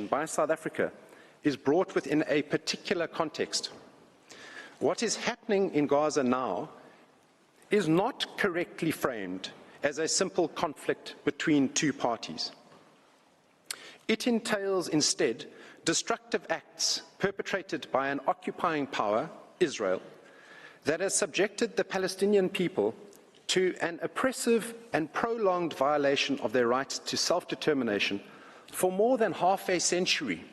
by South Africa is brought within a particular context. What is happening in Gaza now is not correctly framed as a simple conflict between two parties. It entails instead destructive acts perpetrated by an occupying power, Israel, that has subjected the Palestinian people to an oppressive and prolonged violation of their right to self-determination for more than half a century.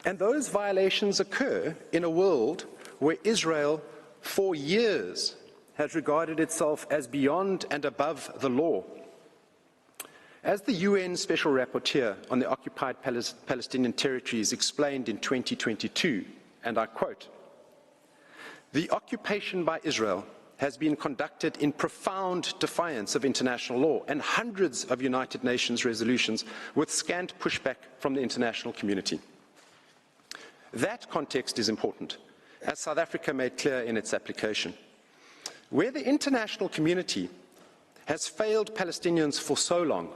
And those violations occur in a world where Israel, for years, has regarded itself as beyond and above the law. As the UN Special Rapporteur on the occupied Palestinian territories explained in 2022, and I quote, "The occupation by Israel has been conducted in profound defiance of international law and hundreds of United Nations resolutions with scant pushback from the international community." That context is important, as South Africa made clear in its application. Where the international community has failed Palestinians for so long,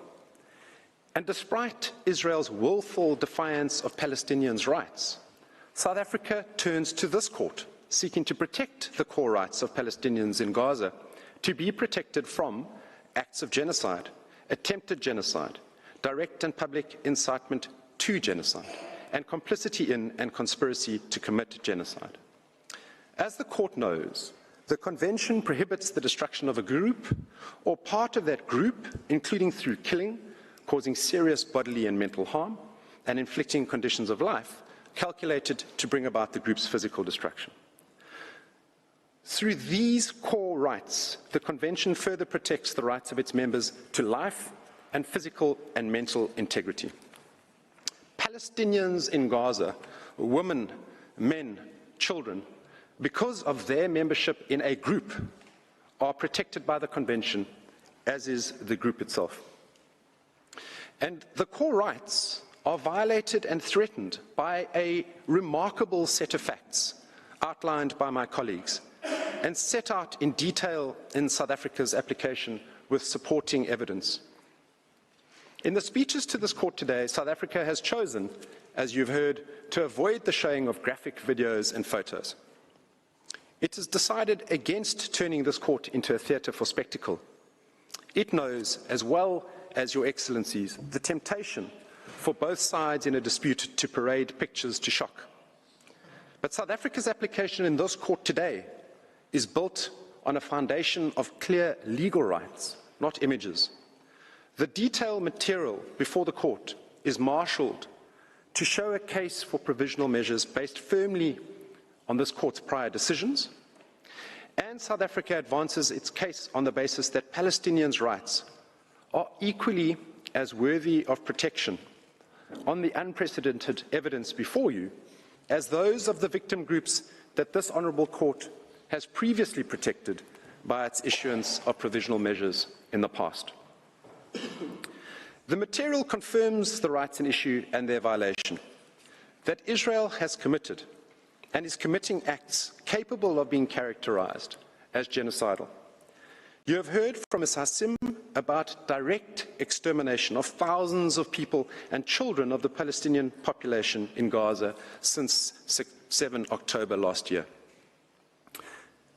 and despite Israel's willful defiance of Palestinians' rights, South Africa turns to this court, seeking to protect the core rights of Palestinians in Gaza, to be protected from acts of genocide, attempted genocide, direct and public incitement to genocide, and complicity in and conspiracy to commit genocide. As the court knows, the Convention prohibits the destruction of a group or part of that group, including through killing, causing serious bodily and mental harm, and inflicting conditions of life calculated to bring about the group's physical destruction. Through these core rights, the Convention further protects the rights of its members to life and physical and mental integrity. Palestinians in Gaza, women, men, children, because of their membership in a group, are protected by the Convention, as is the group itself. And the core rights are violated and threatened by a remarkable set of facts outlined by my colleagues and set out in detail in South Africa's application with supporting evidence. In the speeches to this court today, South Africa has chosen, as you've heard, to avoid the showing of graphic videos and photos. It has decided against turning this court into a theatre for spectacle. It knows, as well as your excellencies, the temptation for both sides in a dispute to parade pictures to shock. But South Africa's application in this court today is built on a foundation of clear legal rights, not images. The detailed material before the court is marshalled to show a case for provisional measures based firmly on this court's prior decisions, and South Africa advances its case on the basis that Palestinians' rights are equally as worthy of protection on the unprecedented evidence before you as those of the victim groups that this honourable court has previously protected by its issuance of provisional measures in the past. The material confirms the rights in issue and their violation, that Israel has committed and is committing acts capable of being characterized as genocidal. You have heard from Ms. Hassim about direct extermination of thousands of people and children of the Palestinian population in Gaza since 7 October last year.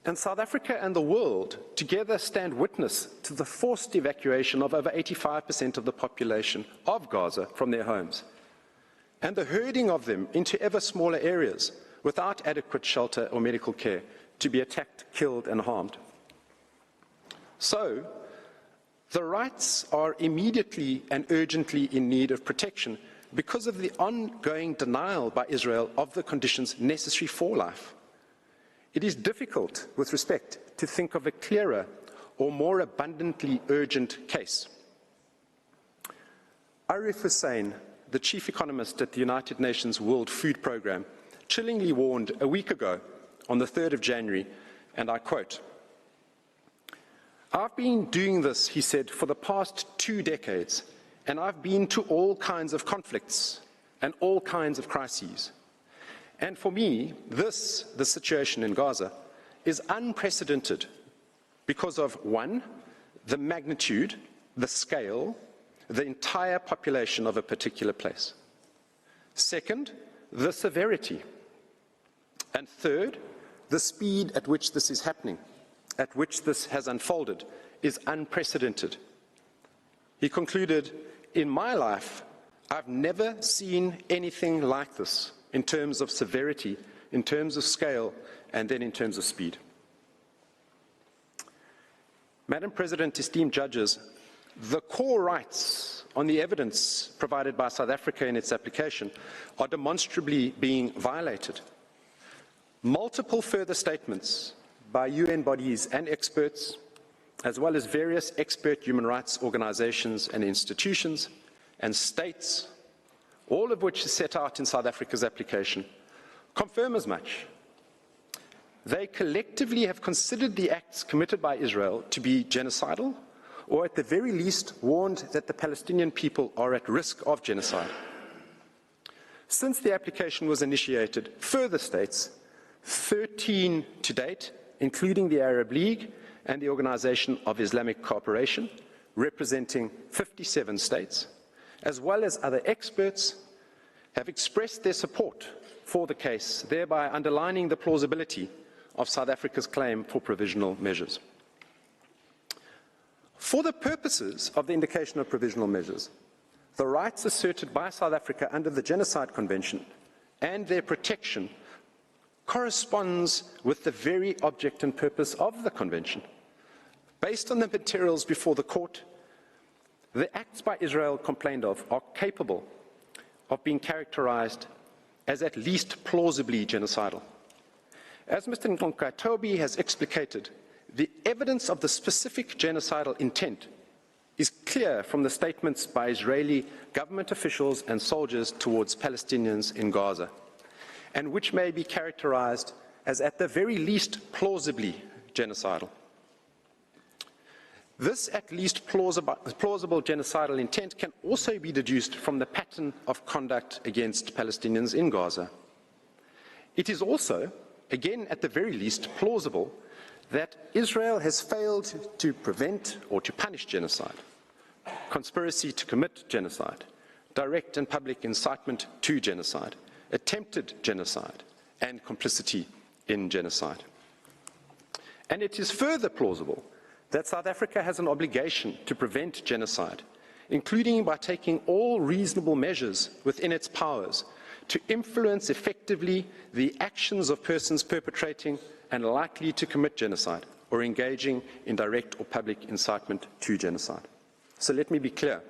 And South Africa and the world together stand witness to the forced evacuation of over 85% of the population of Gaza from their homes, and the herding of them into ever smaller areas without adequate shelter or medical care to be attacked, killed and harmed. So, the rights are immediately and urgently in need of protection because of the ongoing denial by Israel of the conditions necessary for life. It is difficult, with respect, to think of a clearer or more abundantly urgent case. Arif Hussein, the chief economist at the United Nations World Food Programme, chillingly warned a week ago, on the 3rd of January, and I quote, "I've been doing this," he said, "for the past 2 decades, and I've been to all kinds of conflicts and all kinds of crises. And for me, the situation in Gaza, is unprecedented because of, 1, the magnitude, the scale, the entire population of a particular place. Second, the severity. And third, the speed at which this is happening, at which this has unfolded, is unprecedented. He concluded, "In my life, I've never seen anything like this in terms of severity, in terms of scale, and then in terms of speed." Madam President, esteemed judges, the core rights on the evidence provided by South Africa in its application are demonstrably being violated. Multiple further statements by UN bodies and experts, as well as various expert human rights organizations and institutions and states, all of which is set out in South Africa's application, confirm as much. They collectively have considered the acts committed by Israel to be genocidal, or at the very least warned that the Palestinian people are at risk of genocide. Since the application was initiated, further states, 13 to date, including the Arab League and the Organization of Islamic Cooperation, representing 57 states, as well as other experts, have expressed their support for the case, thereby underlining the plausibility of South Africa's claim for provisional measures. For the purposes of the indication of provisional measures, the rights asserted by South Africa under the Genocide Convention and their protection corresponds with the very object and purpose of the Convention. Based on the materials before the court, the acts by Israel complained of are capable of being characterized as at least plausibly genocidal. As Mr. Nkonkatobi has explicated, the evidence of the specific genocidal intent is clear from the statements by Israeli government officials and soldiers towards Palestinians in Gaza, and which may be characterized as at the very least plausibly genocidal. This at least plausible genocidal intent can also be deduced from the pattern of conduct against Palestinians in Gaza. It is also, again at the very least, plausible that Israel has failed to prevent or to punish genocide, conspiracy to commit genocide, direct and public incitement to genocide, attempted genocide, and complicity in genocide. And it is further plausible that South Africa has an obligation to prevent genocide, including by taking all reasonable measures within its powers to influence effectively the actions of persons perpetrating and likely to commit genocide or engaging in direct or public incitement to genocide. So let me be clear.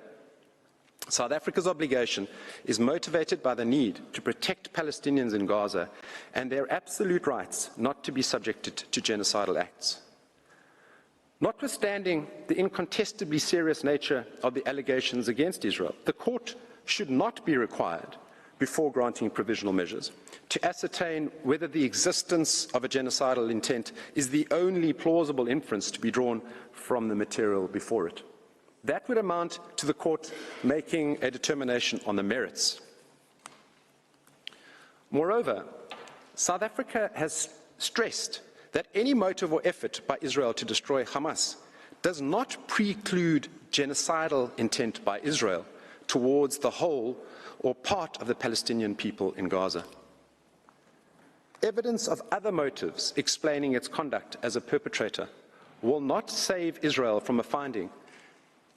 South Africa's obligation is motivated by the need to protect Palestinians in Gaza and their absolute rights not to be subjected to genocidal acts. Notwithstanding the incontestably serious nature of the allegations against Israel, the court should not be required, before granting provisional measures, to ascertain whether the existence of a genocidal intent is the only plausible inference to be drawn from the material before it. That would amount to the court making a determination on the merits. Moreover, South Africa has stressed that any motive or effort by Israel to destroy Hamas does not preclude genocidal intent by Israel towards the whole or part of the Palestinian people in Gaza. Evidence of other motives explaining its conduct as a perpetrator will not save Israel from a finding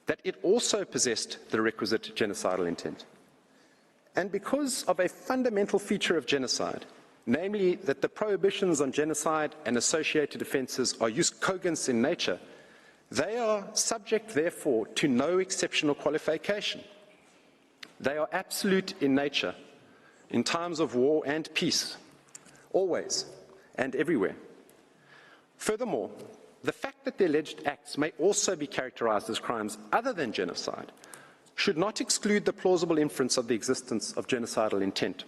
that it also possessed the requisite genocidal intent. And because of a fundamental feature of genocide, namely that the prohibitions on genocide and associated offences are jus cogens in nature, they are subject, therefore, to no exceptional qualification. They are absolute in nature, in times of war and peace, always and everywhere. Furthermore, the fact that the alleged acts may also be characterized as crimes other than genocide should not exclude the plausible inference of the existence of genocidal intent.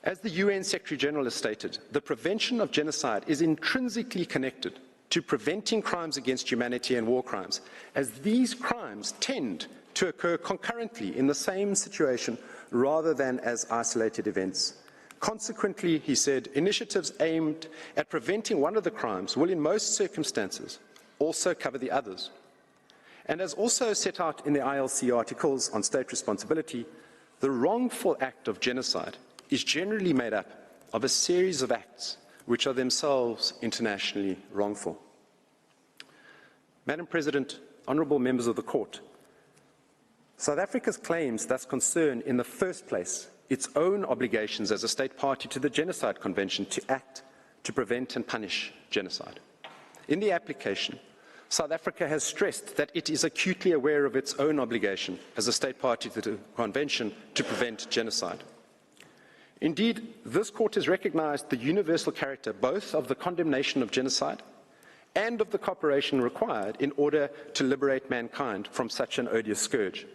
As the UN Secretary-General has stated, the prevention of genocide is intrinsically connected to preventing crimes against humanity and war crimes, as these crimes tend to occur concurrently in the same situation rather than as isolated events. Consequently, he said, initiatives aimed at preventing one of the crimes will in most circumstances also cover the others. And as also set out in the ILC articles on state responsibility, the wrongful act of genocide is generally made up of a series of acts which are themselves internationally wrongful. Madam President, honourable members of the Court, South Africa's claims thus concern, in the first place, its own obligations as a state party to the Genocide Convention to act to prevent and punish genocide. In the application, South Africa has stressed that it is acutely aware of its own obligation as a state party to the Convention to prevent genocide. Indeed, this Court has recognised the universal character both of the condemnation of genocide and of the cooperation required in order to liberate mankind from such an odious scourge.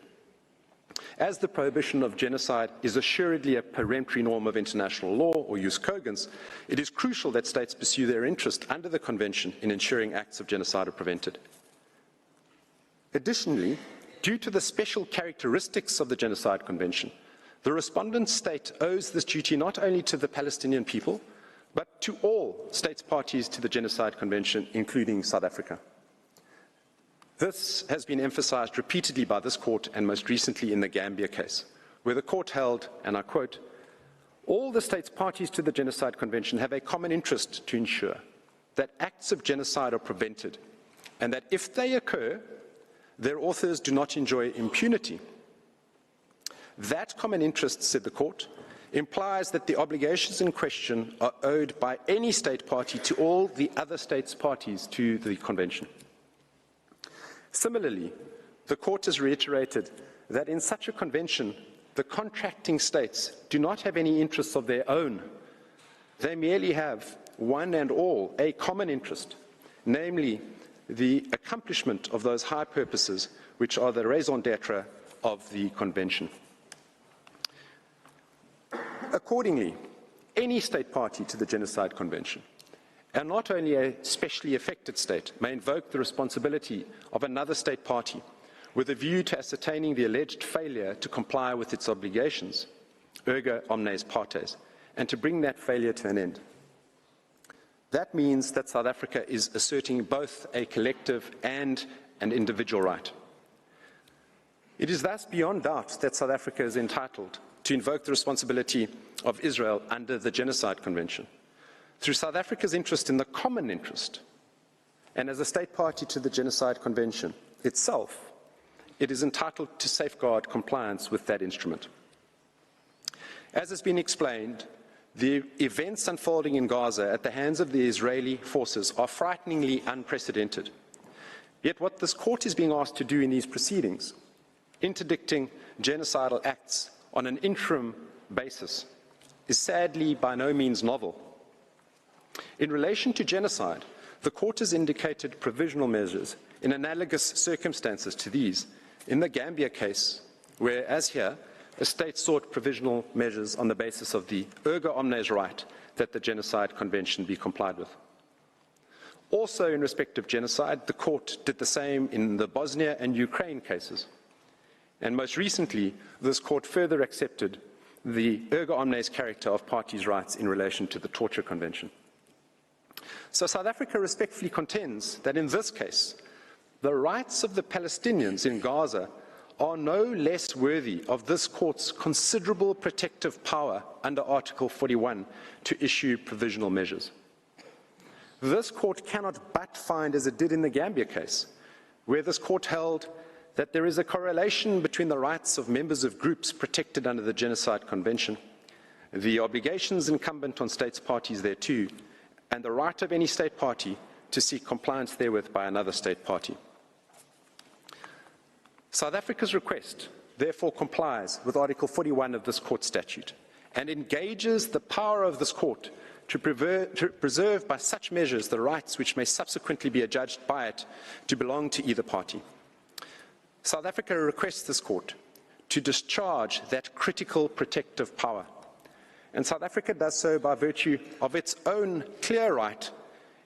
As the prohibition of genocide is assuredly a peremptory norm of international law, or jus cogens, it is crucial that states pursue their interest under the Convention in ensuring acts of genocide are prevented. Additionally, due to the special characteristics of the Genocide Convention, the respondent state owes this duty not only to the Palestinian people, but to all states parties to the Genocide Convention, including South Africa. This has been emphasised repeatedly by this Court and most recently in the Gambia case, where the Court held, and I quote, "All the states parties to the Genocide Convention have a common interest to ensure that acts of genocide are prevented, and that if they occur, their authors do not enjoy impunity. That common interest," said the Court, "implies that the obligations in question are owed by any state party to all the other states parties to the Convention." Similarly, the Court has reiterated that in such a convention, the contracting states do not have any interests of their own. They merely have, one and all, a common interest, namely the accomplishment of those high purposes which are the raison d'etre of the Convention. Accordingly, any state party to the Genocide Convention, and not only a specially affected state, may invoke the responsibility of another state party with a view to ascertaining the alleged failure to comply with its obligations, erga omnes partes, and to bring that failure to an end. That means that South Africa is asserting both a collective and an individual right. It is thus beyond doubt that South Africa is entitled to invoke the responsibility of Israel under the Genocide Convention. Through South Africa's interest in the common interest, and as a state party to the Genocide Convention itself, it is entitled to safeguard compliance with that instrument. As has been explained, the events unfolding in Gaza at the hands of the Israeli forces are frighteningly unprecedented. Yet what this Court is being asked to do in these proceedings, interdicting genocidal acts on an interim basis, is sadly by no means novel. In relation to genocide, the Court has indicated provisional measures in analogous circumstances to these in the Gambia case, where, as here, a state sought provisional measures on the basis of the erga omnes right that the Genocide Convention be complied with. Also, in respect of genocide, the Court did the same in the Bosnia and Ukraine cases. And most recently, this Court further accepted the erga omnes character of parties' rights in relation to the Torture Convention. So South Africa respectfully contends that in this case, the rights of the Palestinians in Gaza are no less worthy of this Court's considerable protective power under Article 41 to issue provisional measures. This Court cannot but find, as it did in the Gambia case, where this Court held that there is a correlation between the rights of members of groups protected under the Genocide Convention, the obligations incumbent on states parties thereto, and the right of any state party to seek compliance therewith by another state party. South Africa's request therefore complies with Article 41 of this Court statute and engages the power of this Court to preserve by such measures the rights which may subsequently be adjudged by it to belong to either party. South Africa requests this Court to discharge that critical protective power, and South Africa does so by virtue of its own clear right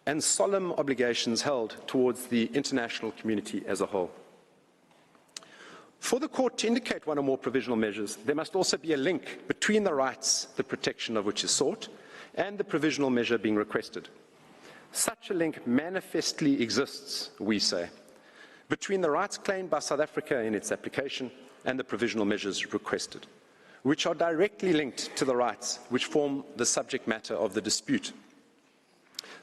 and solemn obligations held towards the international community as a whole. For the Court to indicate one or more provisional measures, there must also be a link between the rights, the protection of which is sought, and the provisional measure being requested. Such a link manifestly exists, we say. between the rights claimed by South Africa in its application and the provisional measures requested, which are directly linked to the rights which form the subject matter of the dispute.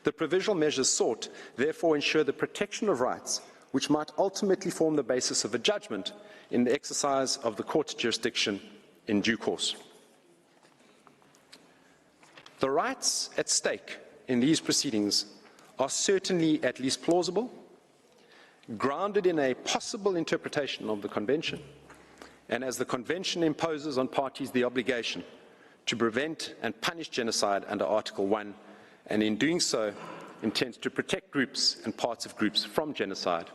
The provisional measures sought, therefore, ensure the protection of rights which might ultimately form the basis of a judgment in the exercise of the court's jurisdiction in due course. The rights at stake in these proceedings are certainly at least plausible, grounded in a possible interpretation of the Convention, and as the Convention imposes on parties the obligation to prevent and punish genocide under Article 1, and in doing so intends to protect groups and parts of groups from genocide.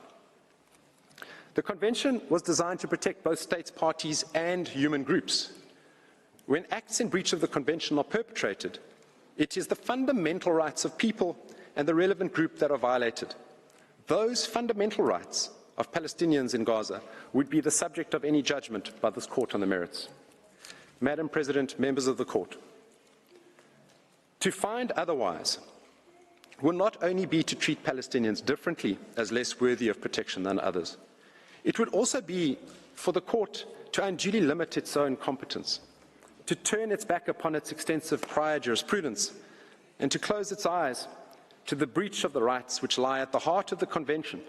The Convention was designed to protect both states, parties and human groups. When acts in breach of the Convention are perpetrated, it is the fundamental rights of people and the relevant group that are violated. Those fundamental rights of Palestinians in Gaza would be the subject of any judgment by this court on the merits. Madam President, members of the court, to find otherwise will not only be to treat Palestinians differently as less worthy of protection than others, it would also be for the court to unduly limit its own competence, to turn its back upon its extensive prior jurisprudence, and to close its eyes to the breach of the rights which lie at the heart of the Convention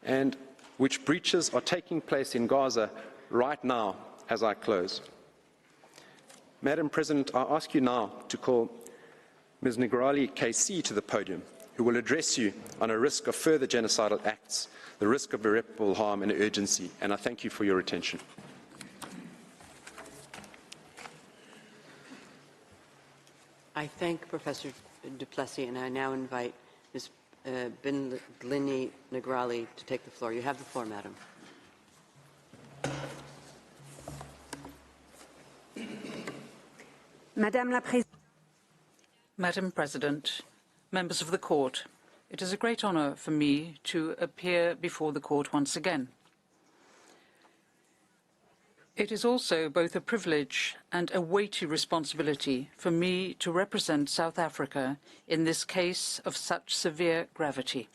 and which breaches are taking place in Gaza right now as I close. Madam President, I ask you now to call Ms. Negrali KC to the podium, who will address you on a risk of further genocidal acts, the risk of irreparable harm and urgency, and I thank you for your attention. I thank Professor du Plessis, and I now invite Ms. Glini Negrali to take the floor. You have the floor, Madam. Madam President, members of the Court, it is a great honour for me to appear before the Court once again. It is also both a privilege and a weighty responsibility for me to represent South Africa in this case of such severe gravity.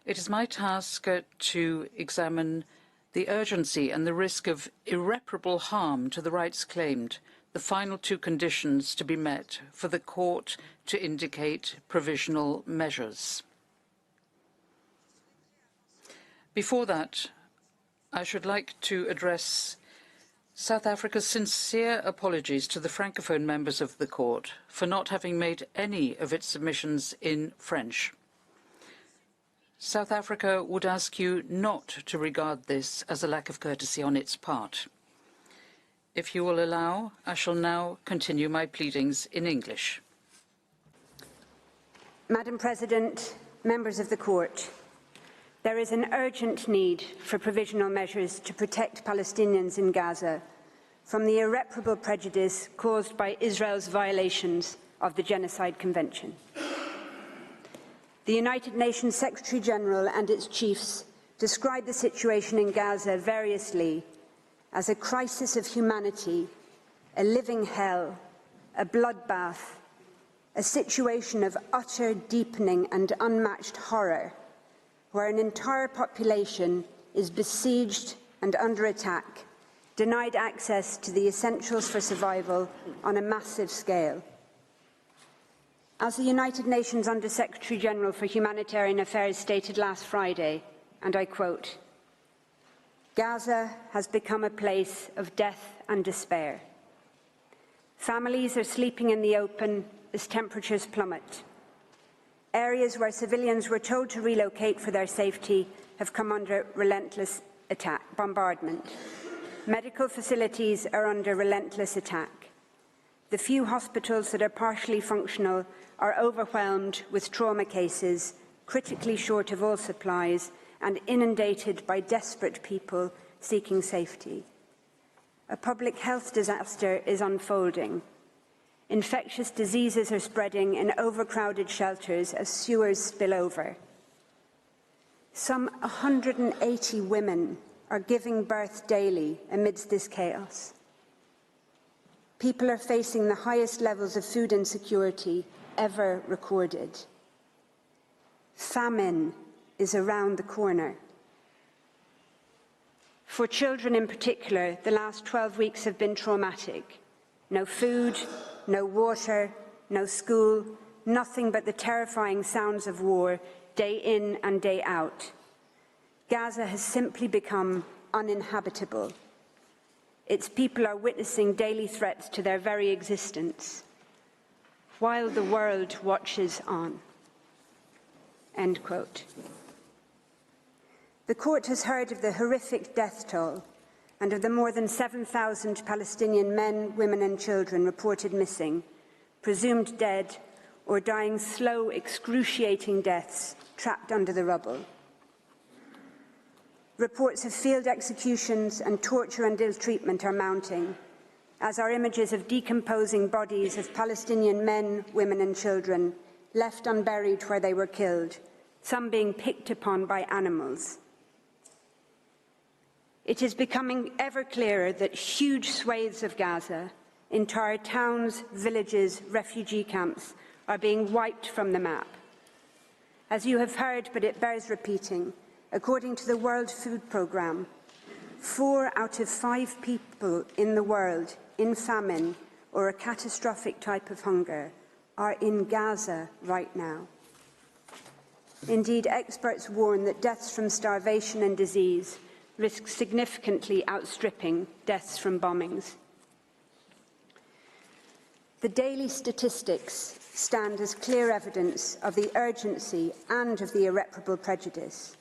It is my task to examine the urgency and the risk of irreparable harm to the rights claimed, the final two conditions to be met for the Court to indicate provisional measures. Before that, I should like to address South Africa's sincere apologies to the Francophone members of the Court for not having made any of its submissions in French. South Africa would ask you not to regard this as a lack of courtesy on its part. If you will allow, I shall now continue my pleadings in English. Madam President, members of the Court, there is an urgent need for provisional measures to protect Palestinians in Gaza from the irreparable prejudice caused by Israel's violations of the Genocide Convention. The United Nations Secretary-General and its chiefs describe the situation in Gaza variously as a crisis of humanity, a living hell, a bloodbath, a situation of utter deepening and unmatched horror, where an entire population is besieged and under attack, denied access to the essentials for survival on a massive scale. As the United Nations Under-Secretary-General for Humanitarian Affairs stated last Friday, and I quote, "Gaza has become a place of death and despair. Families are sleeping in the open as temperatures plummet. Areas where civilians were told to relocate for their safety have come under relentless bombardment. Medical facilities are under relentless attack. The few hospitals that are partially functional are overwhelmed with trauma cases, critically short of all supplies, and inundated by desperate people seeking safety. A public health disaster is unfolding. Infectious diseases are spreading in overcrowded shelters as sewers spill over. Some 180 women are giving birth daily amidst this chaos. People are facing the highest levels of food insecurity ever recorded. Famine is around the corner. For children in particular, the last 12 weeks have been traumatic. No food, no water, no school, nothing but the terrifying sounds of war, day in and day out. Gaza has simply become uninhabitable. Its people are witnessing daily threats to their very existence, while the world watches on." End quote. The court has heard of the horrific death toll and of the more than 7,000 Palestinian men, women and children reported missing, presumed dead or dying slow, excruciating deaths trapped under the rubble. Reports of field executions and torture and ill-treatment are mounting, as are images of decomposing bodies of Palestinian men, women and children left unburied where they were killed, some being picked upon by animals. It is becoming ever clearer that huge swathes of Gaza, entire towns, villages, refugee camps, are being wiped from the map. As you have heard, but it bears repeating, according to the World Food Programme, 4 out of 5 people in the world in famine or a catastrophic type of hunger are in Gaza right now. Indeed, experts warn that deaths from starvation and disease risk significantly outstripping deaths from bombings. The daily statistics stand as clear evidence of the urgency and of the irreparable prejudice.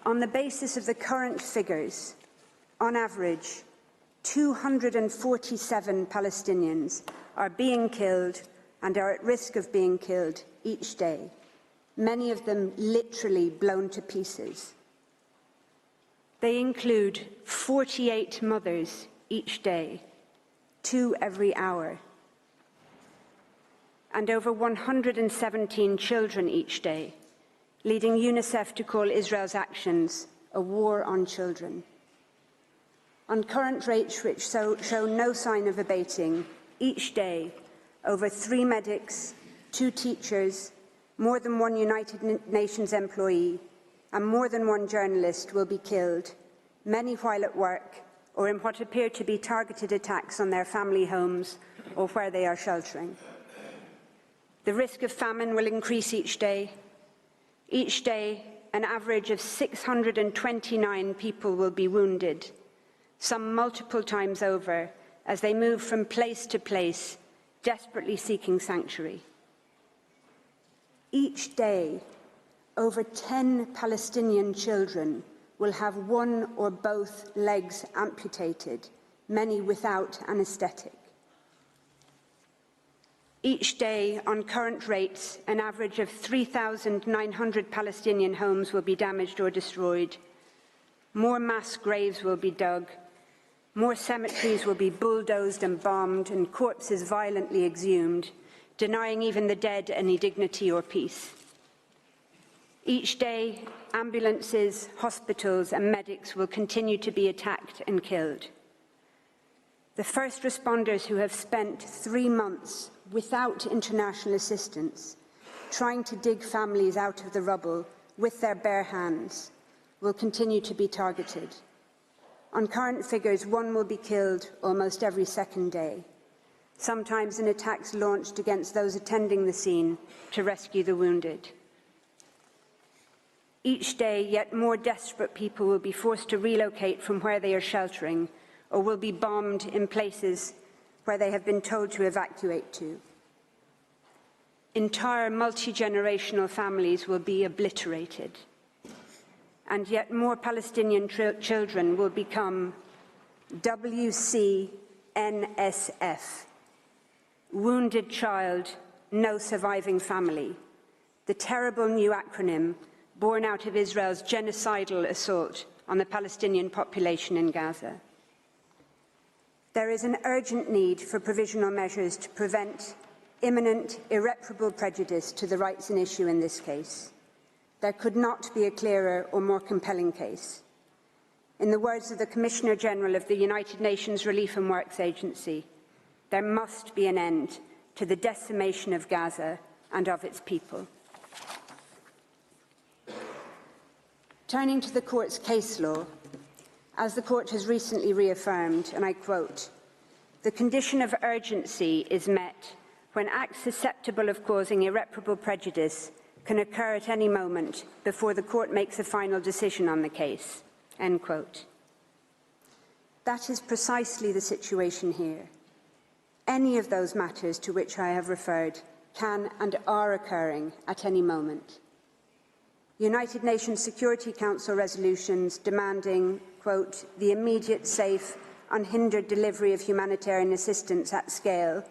On the basis of the current figures, on average, 247 Palestinians are being killed and are at risk of being killed each day, many of them literally blown to pieces. They include 48 mothers each day, 2 every hour, and over 117 children each day, leading UNICEF to call Israel's actions a war on children. On current rates which show no sign of abating, each day, over 3 medics, 2 teachers, more than 1 United Nations employee, and more than 1 journalist will be killed, many while at work or in what appear to be targeted attacks on their family homes or where they are sheltering. The risk of famine will increase each day. Each day, an average of 629 people will be wounded, some multiple times over, as they move from place to place, desperately seeking sanctuary. Each day, over 10 Palestinian children will have 1 or both legs amputated, many without anaesthetic. Each day, on current rates, an average of 3,900 Palestinian homes will be damaged or destroyed. More mass graves will be dug. More cemeteries will be bulldozed and bombed and corpses violently exhumed, denying even the dead any dignity or peace. Each day, ambulances, hospitals and medics will continue to be attacked and killed. The first responders who have spent 3 months without international assistance, trying to dig families out of the rubble with their bare hands, will continue to be targeted. On current figures, 1 will be killed almost every second day, sometimes in attacks launched against those attending the scene to rescue the wounded. Each day, yet more desperate people will be forced to relocate from where they are sheltering or will be bombed in places where they have been told to evacuate to. Entire multi-generational families will be obliterated, and yet more Palestinian children will become WCNSF, Wounded Child, No Surviving Family, the terrible new acronym born out of Israel's genocidal assault on the Palestinian population in Gaza. There is an urgent need for provisional measures to prevent imminent, irreparable prejudice to the rights in issue in this case. There could not be a clearer or more compelling case. In the words of the Commissioner General of the United Nations Relief and Works Agency, there must be an end to the decimation of Gaza and of its people. Turning to the Court's case law, as the Court has recently reaffirmed, and I quote, "The condition of urgency is met when acts susceptible of causing irreparable prejudice can occur at any moment before the Court makes a final decision on the case." End quote. That is precisely the situation here. Any of those matters to which I have referred can and are occurring at any moment. United Nations Security Council resolutions demanding, quote, "the immediate, safe, unhindered delivery of humanitarian assistance at scale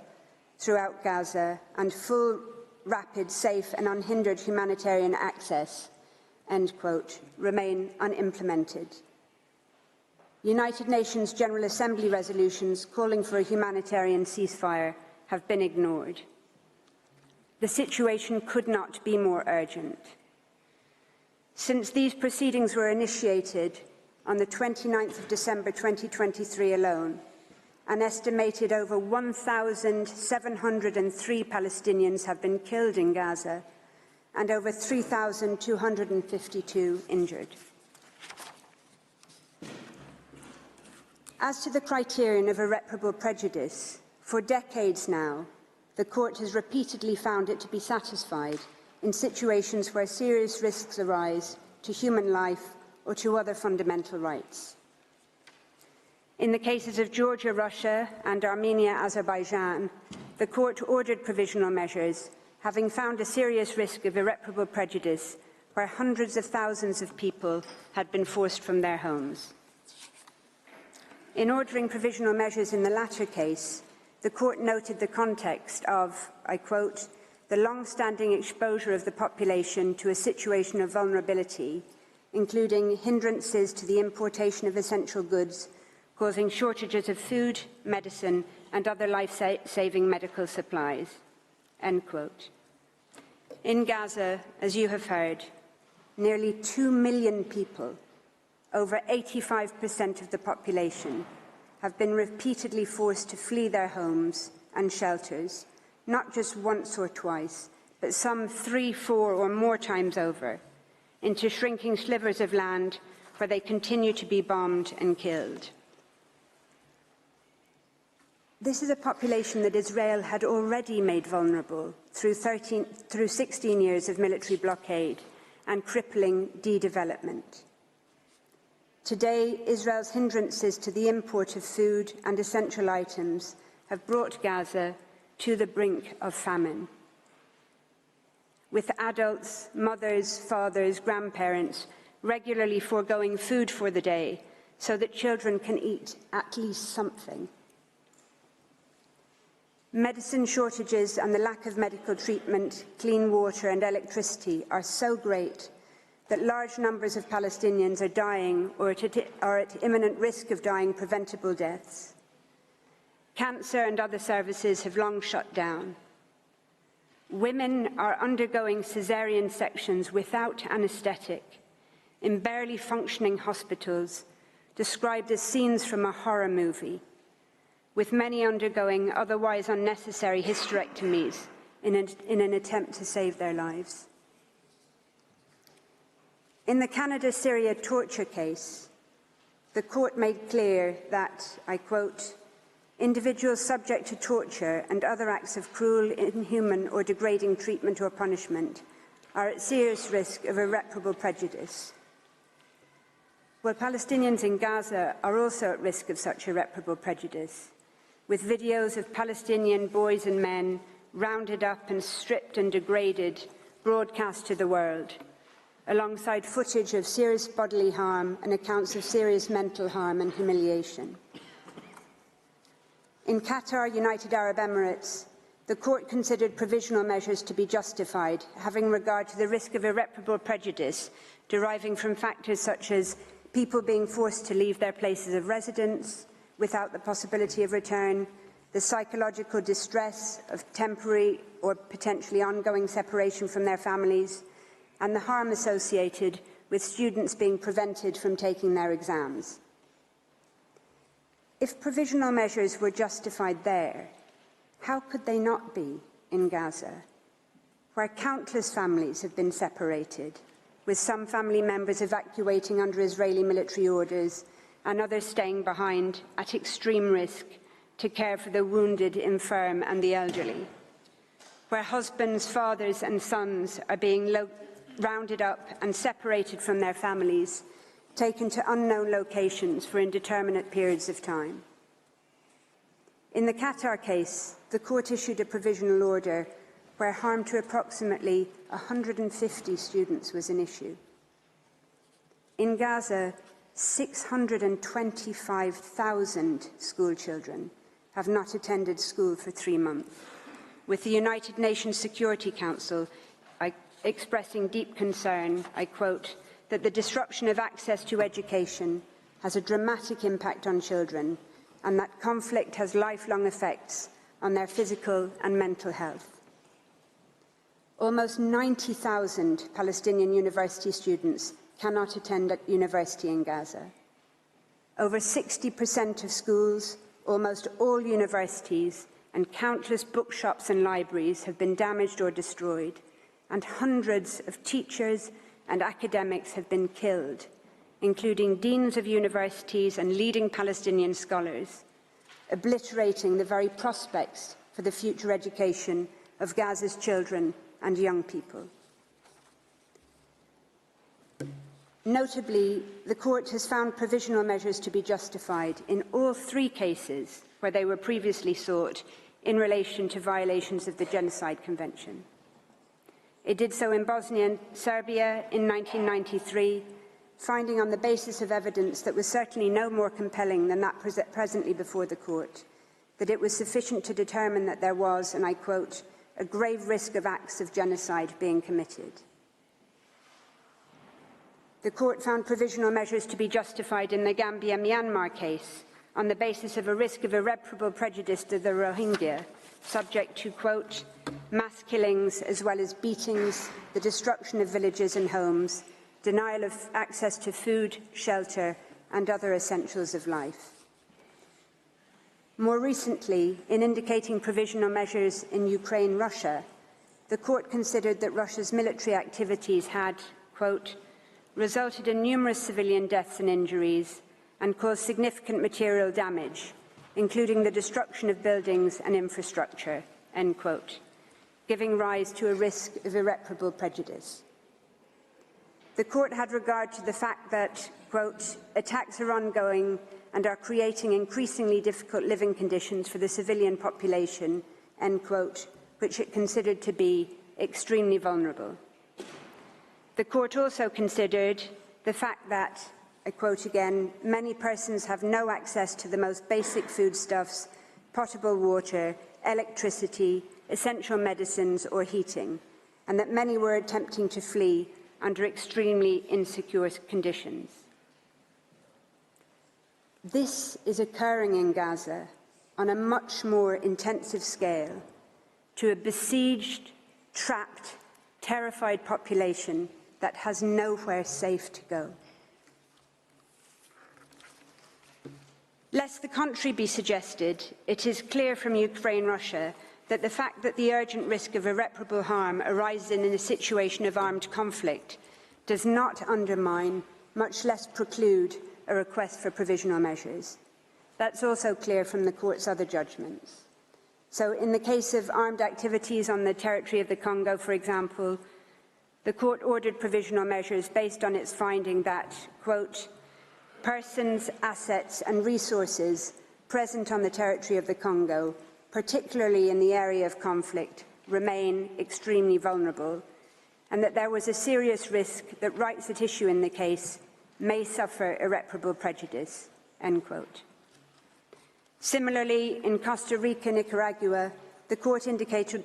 throughout Gaza and full, rapid, safe and unhindered humanitarian access," end quote, remain unimplemented. United Nations General Assembly resolutions calling for a humanitarian ceasefire have been ignored. The situation could not be more urgent. Since these proceedings were initiated on the 29th of December 2023 alone, an estimated over 1,703 Palestinians have been killed in Gaza and over 3,252 injured. As to the criterion of irreparable prejudice, for decades now, the Court has repeatedly found it to be satisfied in situations where serious risks arise to human life or to other fundamental rights. In the cases of Georgia, Russia and Armenia, Azerbaijan, the Court ordered provisional measures, having found a serious risk of irreparable prejudice where hundreds of thousands of people had been forced from their homes. In ordering provisional measures in the latter case, the Court noted the context of, I quote, "the long-standing exposure of the population to a situation of vulnerability, including hindrances to the importation of essential goods, causing shortages of food, medicine and other life-saving medical supplies," end quote. In Gaza, as you have heard, nearly 2 million people, over 85% of the population, have been repeatedly forced to flee their homes and shelters, not just once or twice, but some 3, 4 or more times over, into shrinking slivers of land where they continue to be bombed and killed. This is a population that Israel had already made vulnerable through 16 years of military blockade and crippling de-development. Today, Israel's hindrances to the import of food and essential items have brought Gaza to the brink of famine, with adults, mothers, fathers, grandparents regularly foregoing food for the day so that children can eat at least something. Medicine shortages and the lack of medical treatment, clean water and electricity are so great that large numbers of Palestinians are dying or are at imminent risk of dying preventable deaths. Cancer and other services have long shut down. Women are undergoing caesarean sections without anaesthetic in barely functioning hospitals, described as scenes from a horror movie, with many undergoing otherwise unnecessary hysterectomies in an attempt to save their lives. In the Canada-Syria torture case, the Court made clear that, I quote, "individuals subject to torture and other acts of cruel, inhuman or degrading treatment or punishment are at serious risk of irreparable prejudice." Well, Palestinians in Gaza are also at risk of such irreparable prejudice, with videos of Palestinian boys and men rounded up and stripped and degraded broadcast to the world, alongside footage of serious bodily harm and accounts of serious mental harm and humiliation. In Qatar, United Arab Emirates, the Court considered provisional measures to be justified, having regard to the risk of irreparable prejudice deriving from factors such as people being forced to leave their places of residence without the possibility of return, the psychological distress of temporary or potentially ongoing separation from their families, and the harm associated with students being prevented from taking their exams. If provisional measures were justified there, how could they not be in Gaza, where countless families have been separated, with some family members evacuating under Israeli military orders and others staying behind at extreme risk to care for the wounded, infirm and the elderly, where husbands, fathers and sons are being rounded up and separated from their families, taken to unknown locations for indeterminate periods of time. In the Qatar case, the court issued a provisional order where harm to approximately 150 students was an issue. In Gaza, 625,000 school children have not attended school for 3 months, with the United Nations Security Council expressing deep concern, I quote, that the disruption of access to education has a dramatic impact on children and that conflict has lifelong effects on their physical and mental health. Almost 90,000 Palestinian university students cannot attend at university in Gaza. Over 60% of schools, almost all universities, and countless bookshops and libraries have been damaged or destroyed, and hundreds of teachers and academics have been killed, including deans of universities and leading Palestinian scholars, obliterating the very prospects for the future education of Gaza's children and young people. Notably, the court has found provisional measures to be justified in all 3 cases where they were previously sought in relation to violations of the Genocide Convention. It did so in Bosnia and Serbia in 1993, finding on the basis of evidence that was certainly no more compelling than that presently before the court, that it was sufficient to determine that there was, and I quote, a grave risk of acts of genocide being committed. The court found provisional measures to be justified in the Gambia-Myanmar case on the basis of a risk of irreparable prejudice to the Rohingya, subject to, quote, mass killings as well as beatings, the destruction of villages and homes, denial of access to food, shelter, and other essentials of life. More recently, in indicating provisional measures in Ukraine-Russia, the court considered that Russia's military activities had, quote, resulted in numerous civilian deaths and injuries and caused significant material damage, including the destruction of buildings and infrastructure, end quote, giving rise to a risk of irreparable prejudice. The court had regard to the fact that, quote, attacks are ongoing and are creating increasingly difficult living conditions for the civilian population, end quote, which it considered to be extremely vulnerable. The court also considered the fact that, I quote again, many persons have no access to the most basic foodstuffs, potable water, electricity, essential medicines or heating, and that many were attempting to flee under extremely insecure conditions. This is occurring in Gaza on a much more intensive scale to a besieged, trapped, terrified population that has nowhere safe to go. Lest the contrary be suggested, it is clear from Ukraine-Russia that the fact that the urgent risk of irreparable harm arises in a situation of armed conflict does not undermine, much less preclude, a request for provisional measures. That's also clear from the court's other judgments. So in the case of armed activities on the territory of the Congo, for example, the court ordered provisional measures based on its finding that, quote, persons, assets and resources present on the territory of the Congo, particularly in the area of conflict, remain extremely vulnerable, and that there was a serious risk that rights at issue in the case may suffer irreparable prejudice, end quote. Similarly, in Costa Rica, Nicaragua, the court indicated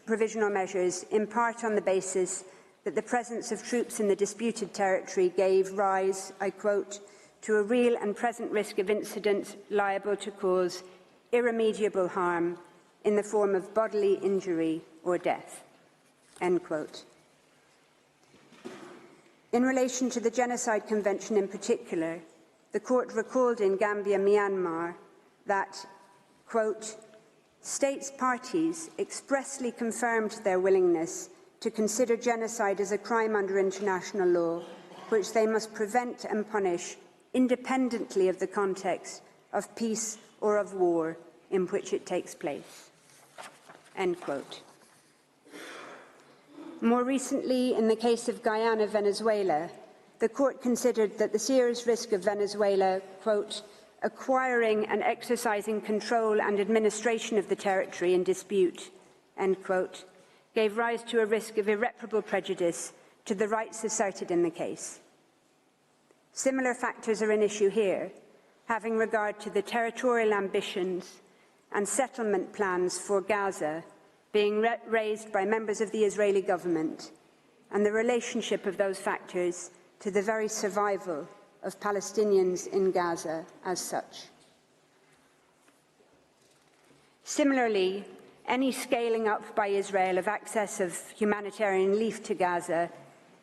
provisional measures in part on the basis that the presence of troops in the disputed territory gave rise, I quote, to a real and present risk of incidents liable to cause irremediable harm in the form of bodily injury or death, end quote. In relation to the Genocide Convention in particular, the court recalled in Gambia, Myanmar, that, quote, states parties expressly confirmed their willingness to consider genocide as a crime under international law, which they must prevent and punish independently of the context of peace or of war in which it takes place." End quote. More recently, in the case of Guyana, Venezuela, the court considered that the serious risk of Venezuela, quote, "acquiring and exercising control and administration of the territory in dispute," end quote, gave rise to a risk of irreparable prejudice to the rights asserted in the case. Similar factors are an issue here, having regard to the territorial ambitions and settlement plans for Gaza being raised by members of the Israeli government, and the relationship of those factors to the very survival of Palestinians in Gaza as such. Similarly, any scaling up by Israel of access of humanitarian relief to Gaza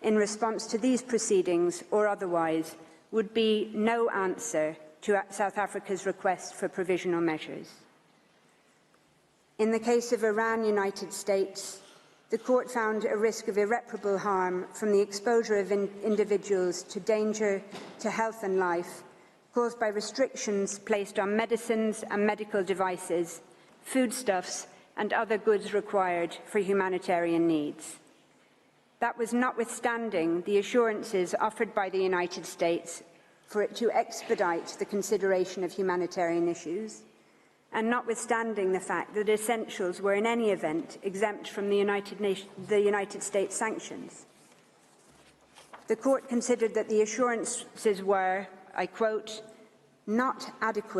in response to these proceedings or otherwise would be no answer to South Africa's request for provisional measures. In the case of Iran, United States, the court found a risk of irreparable harm from the exposure of individuals to danger to health and life caused by restrictions placed on medicines and medical devices, foodstuffs and other goods required for humanitarian needs. That was notwithstanding the assurances offered by the United States for it to expedite the consideration of humanitarian issues, and notwithstanding the fact that essentials were in any event exempt from the United States sanctions. The court considered that the assurances were, I quote, "not adequate